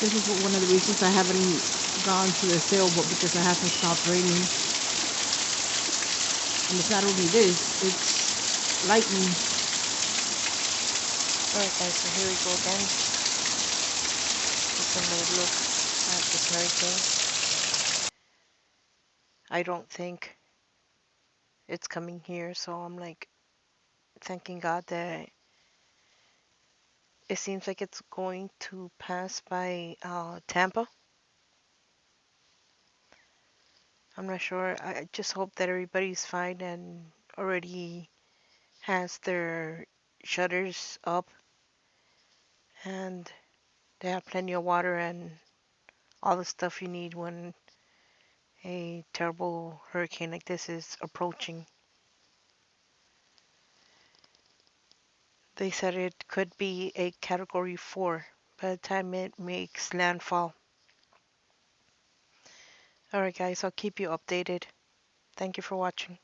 This is one of the reasons I haven't gone to the sailboat because it hasn't stopped raining. And it's not only this, it's lightning. Alright guys, so here we go again. Taking a look at this hurricane. I don't think it's coming here, so I'm like thanking God that it seems like it's going to pass by Tampa. I'm not sure. I just hope that everybody's fine and already has their shutters up and they have plenty of water and all the stuff you need when a terrible hurricane like this is approaching. They said it could be a category 4 by the time it makes landfall. Alright, guys, I'll keep you updated. Thank you for watching.